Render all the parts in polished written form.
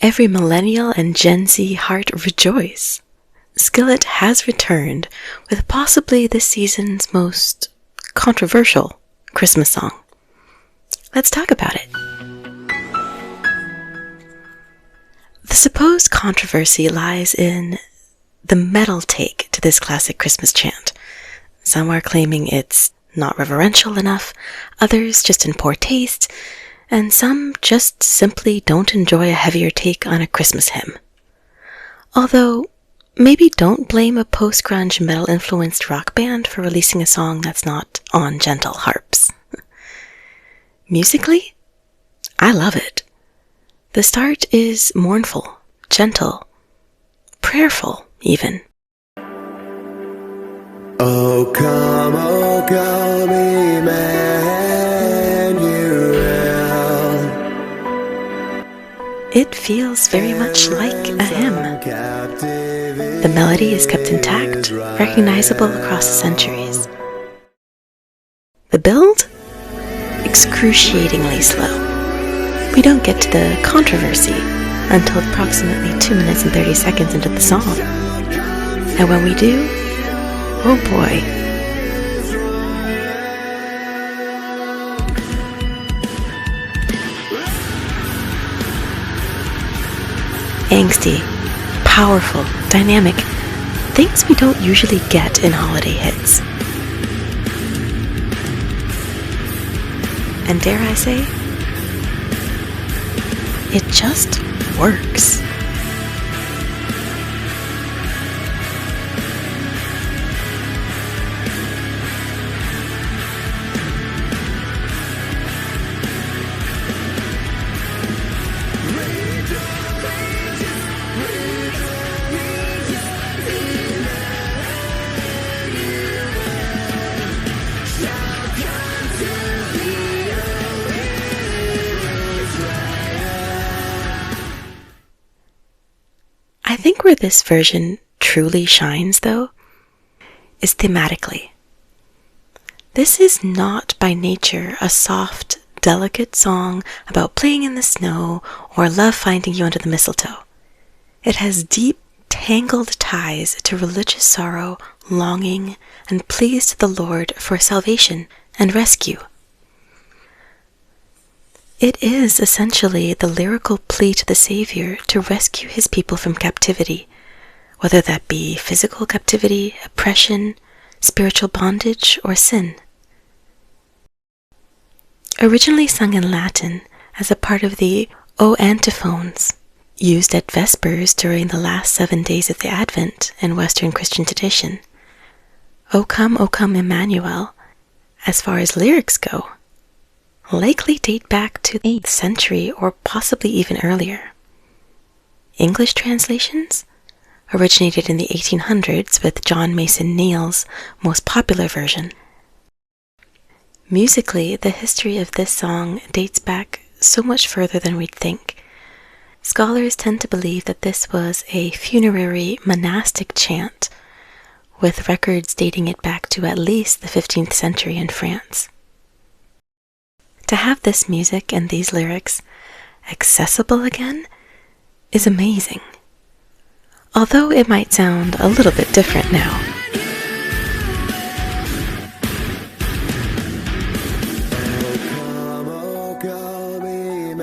Every millennial and Gen Z heart rejoice. Skillet has returned with possibly this season's most controversial Christmas song. Let's talk about it. The supposed controversy lies in the metal take to this classic Christmas chant. Some are claiming it's not reverential enough, others just in poor taste, and some just simply don't enjoy a heavier take on a Christmas hymn. Although, maybe don't blame a post-grunge metal-influenced rock band for releasing a song that's not on gentle harps. Musically, I love it. The start is mournful, gentle, prayerful even. Oh come, Emmanuel. It feels very much like a hymn. The melody is kept intact, recognizable across the centuries. The build? Excruciatingly slow. We don't get to the controversy until approximately 2 minutes and 30 seconds into the song. And when we do, oh boy. Angsty, powerful, dynamic, things we don't usually get in holiday hits. And dare I say, it just works. I think where this version truly shines, though, is thematically. This is not by nature a soft, delicate song about playing in the snow or love finding you under the mistletoe. It has deep, tangled ties to religious sorrow, longing, and pleas to the Lord for salvation and rescue. It is essentially the lyrical plea to the Savior to rescue his people from captivity, whether that be physical captivity, oppression, spiritual bondage, or sin. Originally sung in Latin as a part of the O antiphons, used at Vespers during the last 7 days of the Advent in Western Christian tradition, O come, Immanuel, as far as lyrics go, likely date back to the 8th century or possibly even earlier. English translations originated in the 1800s with John Mason Neale's most popular version. Musically, the history of this song dates back so much further than we'd think. Scholars tend to believe that this was a funerary monastic chant, with records dating it back to at least the 15th century in France. To have this music and these lyrics accessible again is amazing, although it might sound a little bit different now.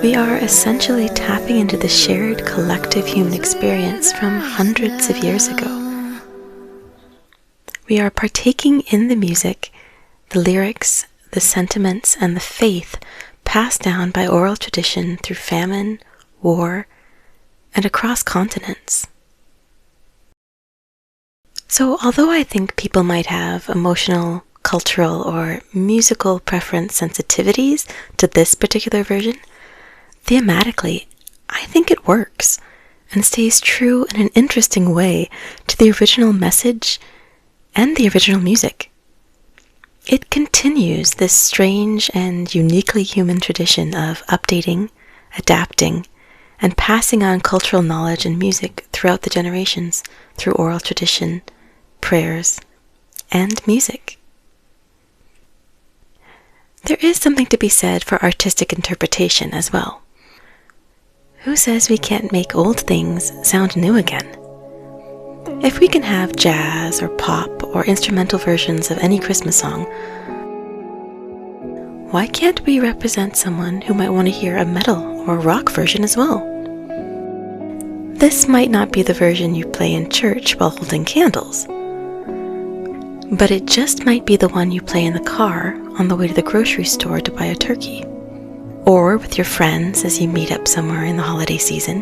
We are essentially tapping into the shared collective human experience from hundreds of years ago. We are partaking in the music, the lyrics, the sentiments, and the faith passed down by oral tradition through famine, war, and across continents. So although I think people might have emotional, cultural, or musical preference sensitivities to this particular version, thematically, I think it works and stays true in an interesting way to the original message and the original music. It continues this strange and uniquely human tradition of updating, adapting, and passing on cultural knowledge and music throughout the generations through oral tradition, prayers, and music. There is something to be said for artistic interpretation as well. Who says we can't make old things sound new again? If we can have jazz or pop or instrumental versions of any Christmas song, why can't we represent someone who might want to hear a metal or rock version as well? This might not be the version you play in church while holding candles, but it just might be the one you play in the car on the way to the grocery store to buy a turkey, or with your friends as you meet up somewhere in the holiday season.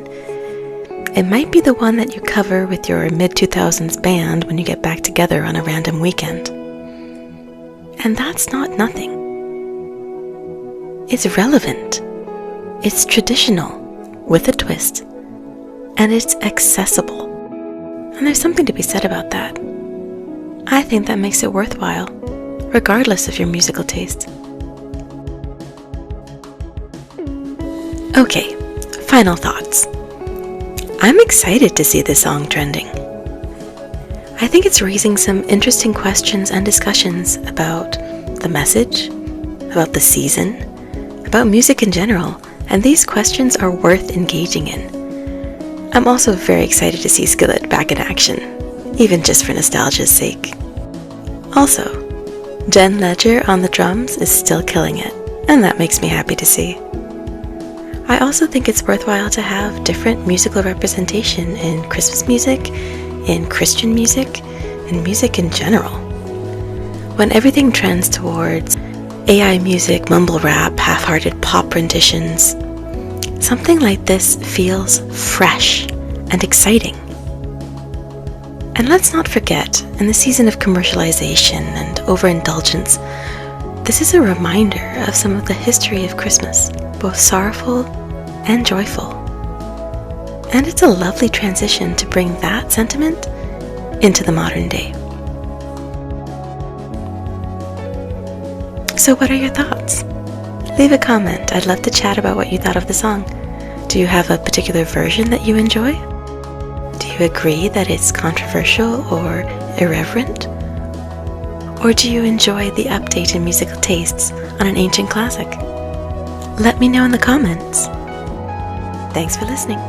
It might be the one that you cover with your mid-2000s band when you get back together on a random weekend. And that's not nothing. It's relevant, it's traditional, with a twist, and it's accessible. And there's something to be said about that. I think that makes it worthwhile, regardless of your musical taste. Okay, final thoughts. I'm excited to see this song trending. I think it's raising some interesting questions and discussions about the message, about the season, about music in general, and these questions are worth engaging in. I'm also very excited to see Skillet back in action, even just for nostalgia's sake. Also, Jen Ledger on the drums is still killing it, and that makes me happy to see. I also think it's worthwhile to have different musical representation in Christmas music, in Christian music, in music in general. When everything trends towards AI music, mumble rap, half-hearted pop renditions, something like this feels fresh and exciting. And let's not forget, in the season of commercialization and overindulgence, this is a reminder of some of the history of Christmas, both sorrowful and joyful. And it's a lovely transition to bring that sentiment into the modern day. So what are your thoughts? Leave a comment. I'd love to chat about what you thought of the song. Do you have a particular version that you enjoy? Do you agree that it's controversial or irreverent? Or do you enjoy the update in musical tastes on an ancient classic? Let me know in the comments. Thanks for listening.